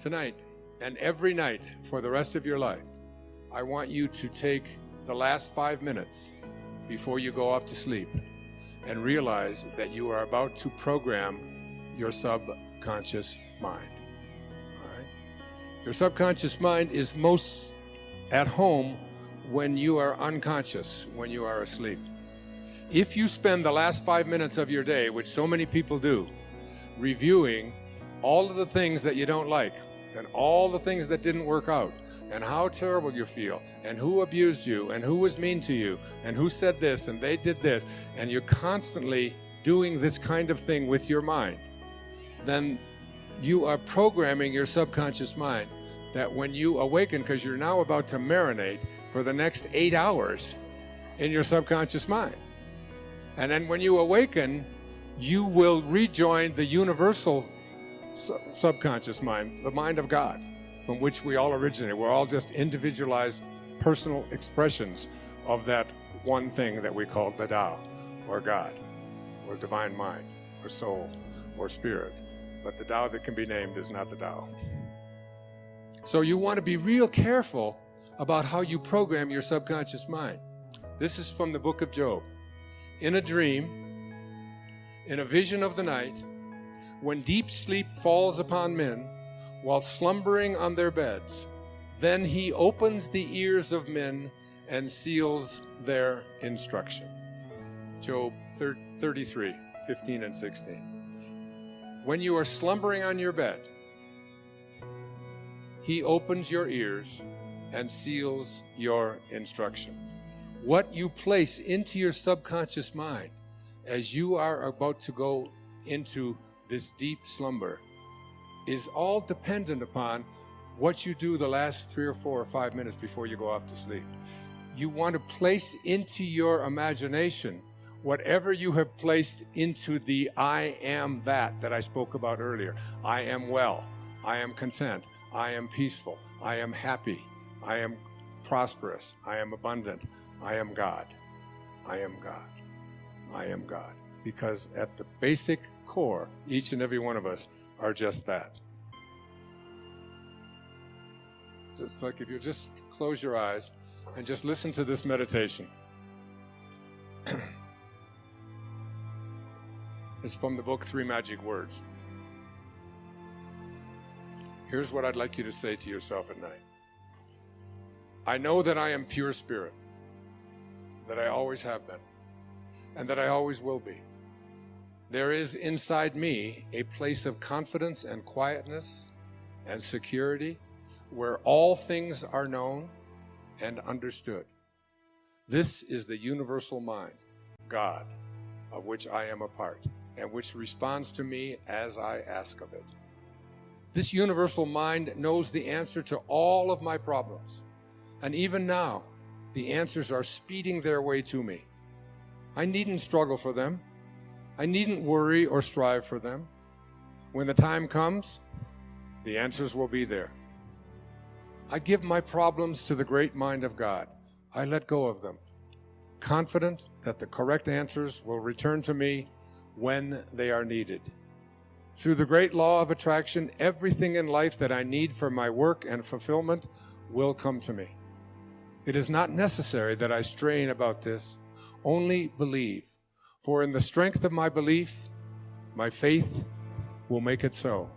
Tonight and every night for the rest of your life, I want you to take the last 5 minutes before you go off to sleep and realize that you are about to program your subconscious mind. All right? Your subconscious mind is most at home when you are unconscious, when you are asleep. If you spend the last 5 minutes of your day, which so many people do, reviewing all of the things that you don't like and all the things that didn't work out and how terrible you feel and who abused you and who was mean to you and who said this and they did this, and you're constantly doing this kind of thing with your mind, then you are programming your subconscious mind that when you awaken, because you're now about to marinate for the next 8 hours in your subconscious mind. And then when you awaken, you will rejoin the universal subconscious mind, the mind of God, from which we all originate. We're all just individualized personal expressions of that one thing that we call the Tao, or God, or divine mind, or soul, or spirit. But the Tao that can be named is not the Tao. So you want to be real careful about how you program your subconscious mind. This is from the book of Job. In a dream, in a vision of the night, when deep sleep falls upon men while slumbering on their beds, then he opens the ears of men and seals their instruction. Job 33, 15 and 16. When you are slumbering on your bed, he opens your ears and seals your instruction. What you place into your subconscious mind as you are about to go into this deep slumber is all dependent upon what you do the last 3 or 4 or 5 minutes before you go off to sleep. You want to place into your imagination whatever you have placed into the I am that I spoke about earlier. I am well. I am content. I am peaceful. I am happy. I am prosperous. I am abundant. I am God. I am God. I am God. Because at the basic core, each and every one of us are just that. It's like if you just close your eyes and just listen to this meditation. It's from the book 3 Magic Words. Here's what I'd like you to say to yourself at night. I know that I am pure spirit, that I always have been, and that I always will be. There is inside me a place of confidence and quietness and security where all things are known and understood. This is the universal mind, God, of which I am a part, and which responds to me as I ask of it. This universal mind knows the answer to all of my problems. And even now, the answers are speeding their way to me. I needn't struggle for them. I needn't worry or strive for them. When the time comes, the answers will be there. I give my problems to the great mind of God. I let go of them, confident that the correct answers will return to me when they are needed. Through the great law of attraction, everything in life that I need for my work and fulfillment will come to me. It is not necessary that I strain about this, only believe. For in the strength of my belief, my faith will make it so.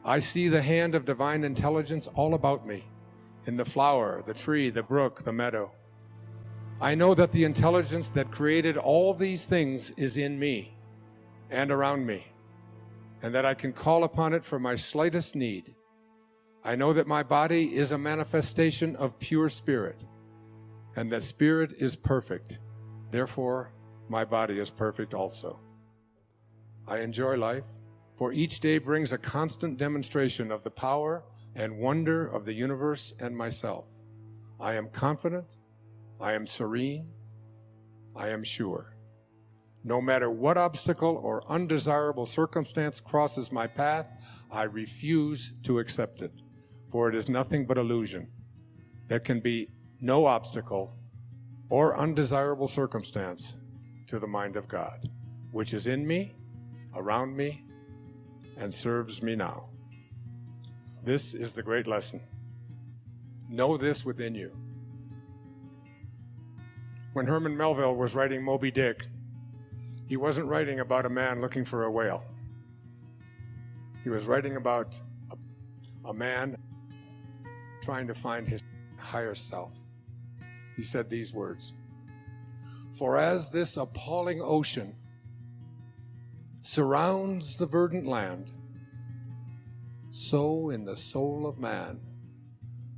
I see the hand of divine intelligence all about me, in the flower, the tree, the brook, the meadow. I know that the intelligence that created all these things is in me and around me, and that I can call upon it for my slightest need. I know that my body is a manifestation of pure spirit, and that spirit is perfect. Therefore, my body is perfect also. I enjoy life, for each day brings a constant demonstration of the power and wonder of the universe and myself. I am confident, I am serene, I am sure. No matter what obstacle or undesirable circumstance crosses my path, I refuse to accept it, for it is nothing but illusion. There can be no obstacle or undesirable circumstance to the mind of God, which is in me, around me, and serves me now. This is the great lesson. Know this within you. When Herman Melville was writing Moby Dick, he wasn't writing about a man looking for a whale. He was writing about a man trying to find his higher self. He said these words, "For as this appalling ocean surrounds the verdant land, so in the soul of man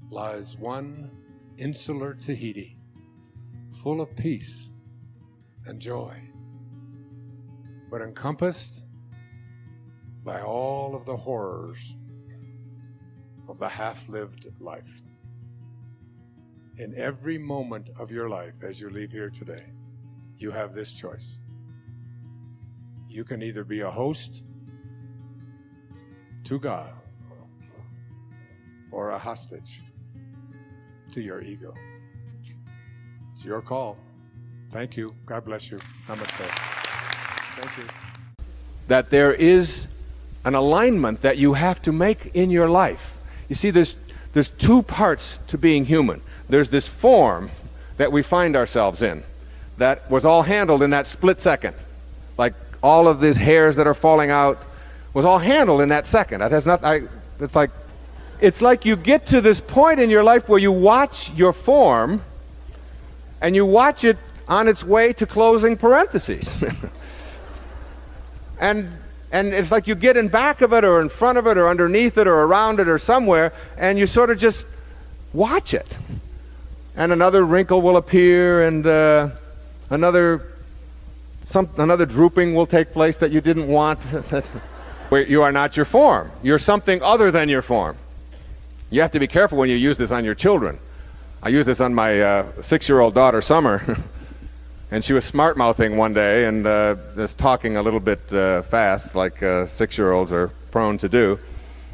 lies one insular Tahiti, full of peace and joy, but encompassed by all of the horrors of the half-lived life." In every moment of your life as you leave here today, you have this choice. You can either be a host to God or a hostage to your ego. It's your call. Thank you. God bless you. Namaste. Thank you. That there is an alignment that you have to make in your life. You see, there's two parts to being human. There's this form that we find ourselves in that was all handled in that split second. Like all of these hairs that are falling out was all handled in that second. That has nothing. It's like you get to this point in your life where you watch your form and you watch it on its way to closing parentheses. and it's like you get in back of it or in front of it or underneath it or around it or somewhere, and you sort of just watch it. And another wrinkle will appear, and another drooping will take place that you didn't want. Where you are not your form. You're something other than your form. You have to be careful when you use this on your children. I used this on my 6-year-old daughter, Summer, and she was smart-mouthing one day and just talking a little bit fast, like 6-year-olds are prone to do.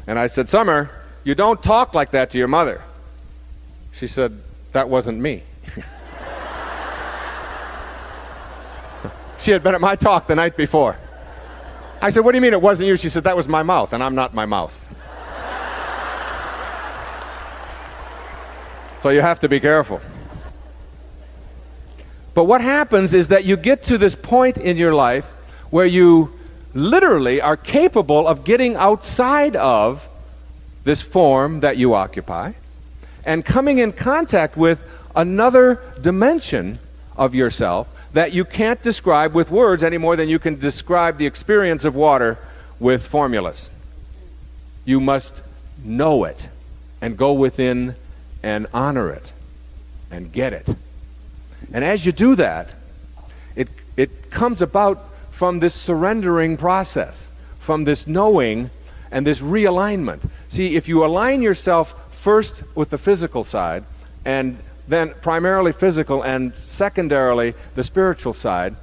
And I said, "Summer, you don't talk like that to your mother." She said, "That wasn't me." She had been at my talk the night before. I said, "What do you mean it wasn't you?" She said, "That was my mouth, and I'm not my mouth." So you have to be careful. But what happens is that you get to this point in your life where you literally are capable of getting outside of this form that you occupy and coming in contact with another dimension of yourself that you can't describe with words any more than you can describe the experience of water with formulas. You must know it and go within and honor it and get it. And as you do that, it comes about from this surrendering process, from this knowing and this realignment. See, if you align yourself first with the physical side, and then primarily physical and secondarily the spiritual side,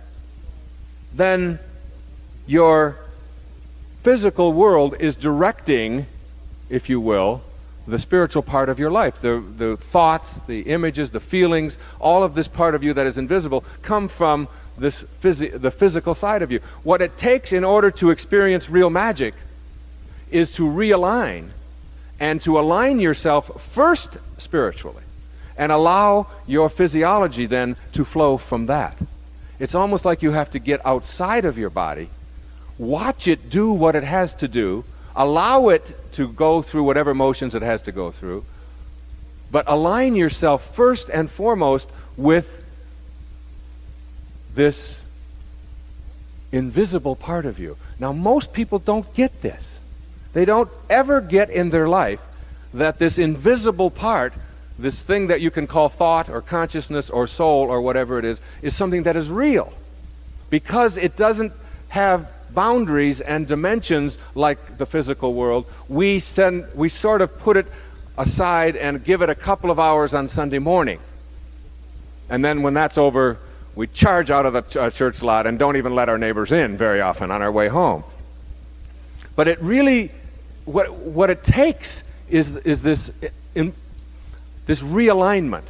then your physical world is directing, if you will, the spiritual part of your life. The thoughts, the images, the feelings, all of this part of you that is invisible come from the physical side of you. What it takes in order to experience real magic is to realign and to align yourself first spiritually and allow your physiology then to flow from that. It's almost like you have to get outside of your body, watch it do what it has to do, allow it to go through whatever motions it has to go through, but align yourself first and foremost with this invisible part of you. Now, most people don't get this. They don't ever get in their life that this invisible part, this thing that you can call thought or consciousness or soul or whatever it is something that is real. Because it doesn't have boundaries and dimensions like the physical world, we sort of put it aside and give it a couple of hours on Sunday morning. And then when that's over, we charge out of the church lot and don't even let our neighbors in very often on our way home. But it really, what it takes is this realignment.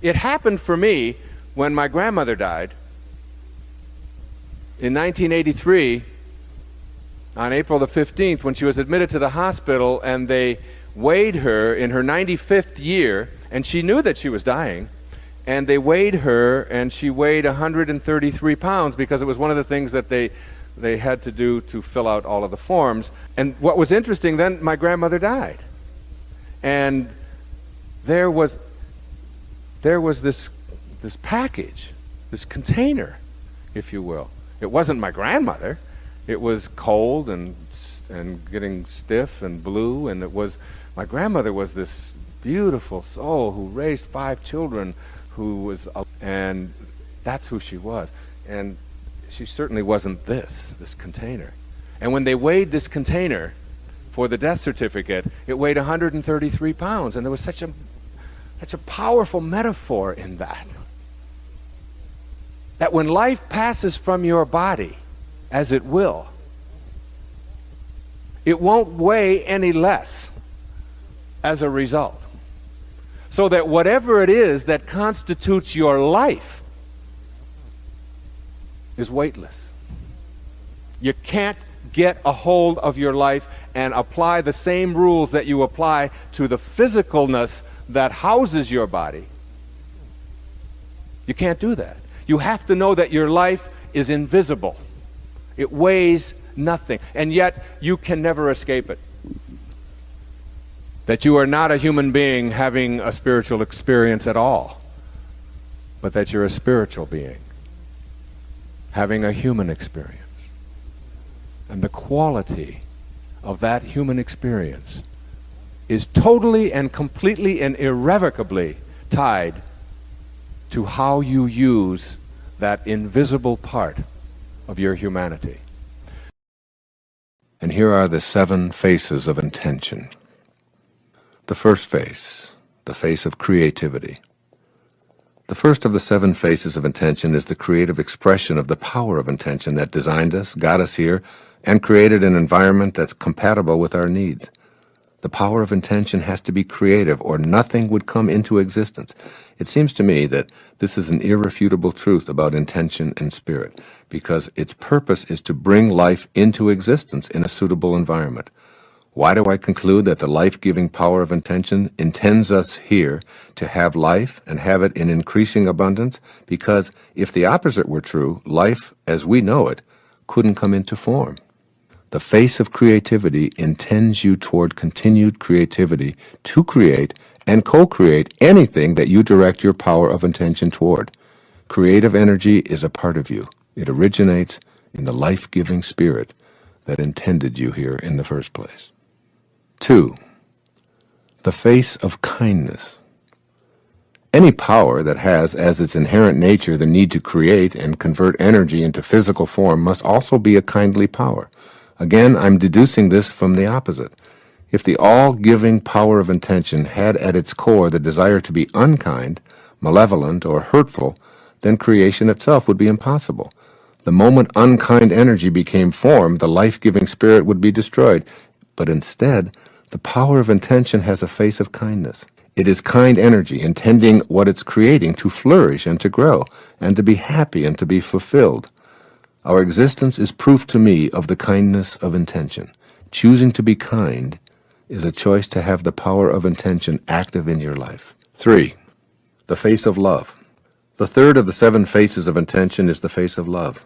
It happened for me when my grandmother died in 1983 on April the 15th, when she was admitted to the hospital, and they weighed her in her 95th year, and she knew that she was dying, and they weighed her, and she weighed 133 pounds because it was one of the things that they had to do to fill out all of the forms. And what was interesting, then my grandmother died. And there was this package, this container, if you will. It wasn't my grandmother. It was cold and getting stiff and blue, and my grandmother was this beautiful soul who raised 5 children, and that's who she was. And she certainly wasn't this container. And when they weighed this container for the death certificate, it weighed 133 pounds, and there was such a powerful metaphor in that. That when life passes from your body, as it will, it won't weigh any less as a result. So that whatever it is that constitutes your life is weightless. You can't get a hold of your life and apply the same rules that you apply to the physicalness that houses your body. You can't do that. You have to know that your life is invisible. It weighs nothing, and yet you can never escape it. That you are not a human being having a spiritual experience at all, but that you're a spiritual being having a human experience. And the quality of that human experience is totally and completely and irrevocably tied to how you use that invisible part of your humanity. And here are the 7 faces of intention. The first face, the face of creativity. The first of the 7 faces of intention is the creative expression of the power of intention that designed us, got us here, and created an environment that's compatible with our needs. The power of intention has to be creative, or nothing would come into existence. It seems to me that this is an irrefutable truth about intention and spirit, because its purpose is to bring life into existence in a suitable environment. Why do I conclude that the life-giving power of intention intends us here to have life and have it in increasing abundance? Because if the opposite were true, life as we know it couldn't come into form. The face of creativity intends you toward continued creativity to create and co-create anything that you direct your power of intention toward. Creative energy is a part of you. It originates in the life-giving spirit that intended you here in the first place. 2. The face of kindness. Any power that has as its inherent nature the need to create and convert energy into physical form must also be a kindly power. Again, I'm deducing this from the opposite. If the all-giving power of intention had at its core the desire to be unkind, malevolent, or hurtful, then creation itself would be impossible. The moment unkind energy became form, the life-giving spirit would be destroyed. But instead, the power of intention has a face of kindness. It is kind energy, intending what it's creating to flourish and to grow, and to be happy and to be fulfilled. Our existence is proof to me of the kindness of intention. Choosing to be kind is a choice to have the power of intention active in your life. 3. The face of love. The third of the 7 faces of intention is the face of love.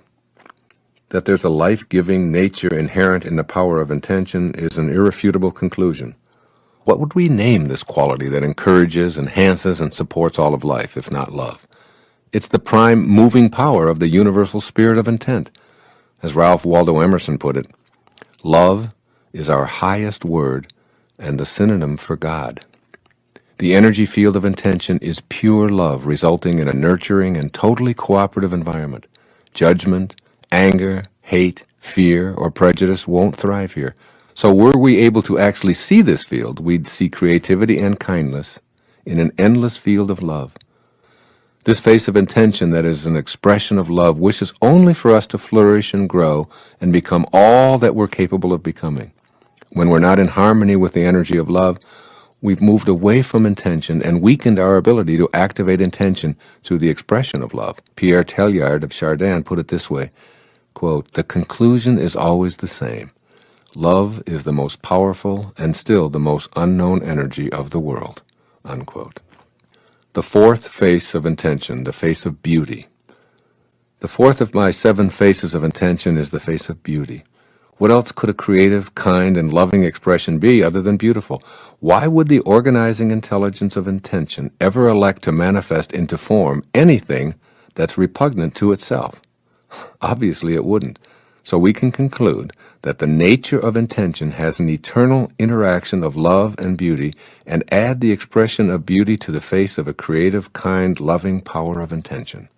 That there's a life-giving nature inherent in the power of intention is an irrefutable conclusion. What would we name this quality that encourages, enhances, and supports all of life, if not love? It's the prime moving power of the universal spirit of intent. As Ralph Waldo Emerson put it, love is our highest word and the synonym for God. The energy field of intention is pure love, resulting in a nurturing and totally cooperative environment. Judgment, anger, hate, fear, or prejudice won't thrive here. So were we able to actually see this field, we'd see creativity and kindness in an endless field of love. This face of intention that is an expression of love wishes only for us to flourish and grow and become all that we're capable of becoming. When we're not in harmony with the energy of love, we've moved away from intention and weakened our ability to activate intention through the expression of love. Pierre Teilhard of Chardin put it this way, quote, "The conclusion is always the same. Love is the most powerful and still the most unknown energy of the world." Unquote. The fourth face of intention, the face of beauty. The fourth of my 7 faces of intention is the face of beauty. What else could a creative, kind, and loving expression be other than beautiful? Why would the organizing intelligence of intention ever elect to manifest into form anything that's repugnant to itself? Obviously it wouldn't. So we can conclude that the nature of intention has an eternal interaction of love and beauty, and add the expression of beauty to the face of a creative, kind, loving power of intention.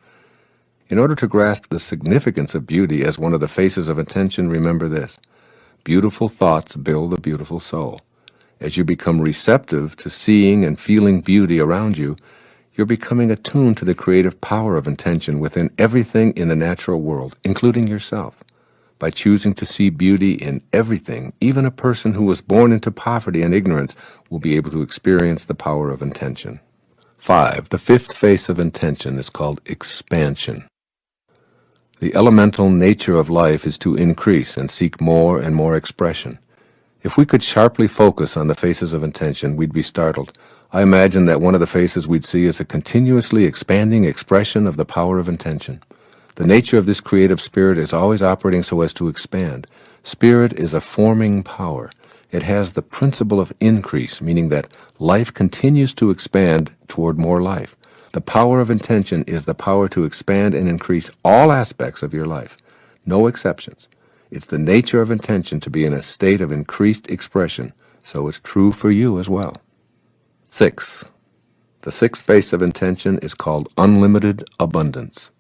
In order to grasp the significance of beauty as one of the faces of intention, remember this: beautiful thoughts build a beautiful soul. As you become receptive to seeing and feeling beauty around you, you're becoming attuned to the creative power of intention within everything in the natural world, including yourself. By choosing to see beauty in everything, even a person who was born into poverty and ignorance will be able to experience the power of intention. 5. The fifth face of intention is called expansion. The elemental nature of life is to increase and seek more and more expression. If we could sharply focus on the faces of intention, we'd be startled. I imagine that one of the faces we'd see is a continuously expanding expression of the power of intention. The nature of this creative spirit is always operating so as to expand. Spirit is a forming power. It has the principle of increase, meaning that life continues to expand toward more life. The power of intention is the power to expand and increase all aspects of your life. No exceptions. It's the nature of intention to be in a state of increased expression, so it's true for you as well. 6. The sixth face of intention is called unlimited abundance.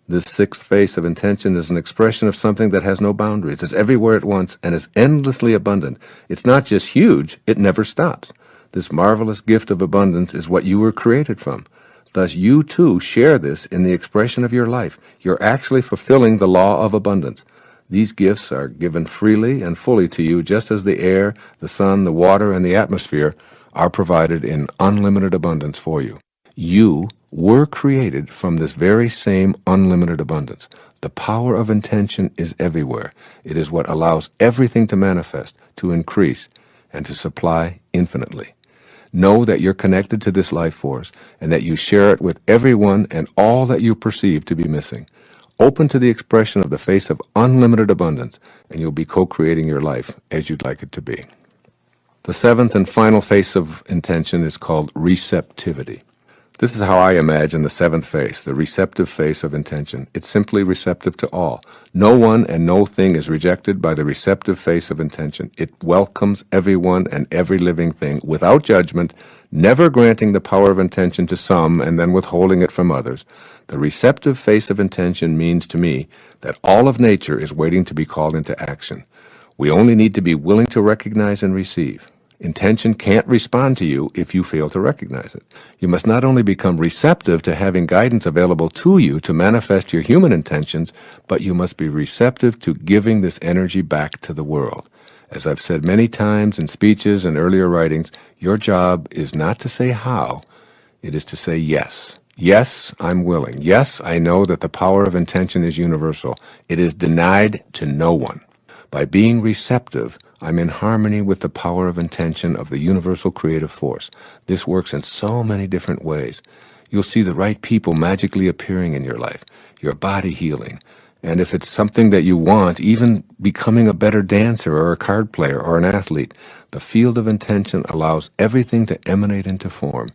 This sixth face of intention is an expression of something that has no boundaries. It's everywhere at once and is endlessly abundant. It's not just huge, it never stops. This marvelous gift of abundance is what you were created from. Thus, you too share this in the expression of your life. You're actually fulfilling the law of abundance. These gifts are given freely and fully to you, just as the air, the sun, the water, and the atmosphere are provided in unlimited abundance for you. You were created from this very same unlimited abundance. The power of intention is everywhere. It is what allows everything to manifest, to increase, and to supply infinitely. Know that you're connected to this life force and that you share it with everyone and all that you perceive to be missing. Open to the expression of the face of unlimited abundance, and you'll be co-creating your life as you'd like it to be. The seventh and final face of intention is called receptivity. This is how I imagine the seventh face, the receptive face of intention. It's simply receptive to all. No one and no thing is rejected by the receptive face of intention. It welcomes everyone and every living thing without judgment, never granting the power of intention to some and then withholding it from others. The receptive face of intention means to me that all of nature is waiting to be called into action. We only need to be willing to recognize and receive. Intention can't respond to you if you fail to recognize it. You must not only become receptive to having guidance available to you to manifest your human intentions, but you must be receptive to giving this energy back to the world. As I've said many times in speeches and earlier writings, your job is not to say how, it is to say yes. Yes, I'm willing. Yes, I know that the power of intention is universal. It is denied to no one. By being receptive, I'm in harmony with the power of intention of the universal creative force. This works in so many different ways. You'll see the right people magically appearing in your life, your body healing, and if it's something that you want, even becoming a better dancer or a card player or an athlete. The field of intention allows everything to emanate into form.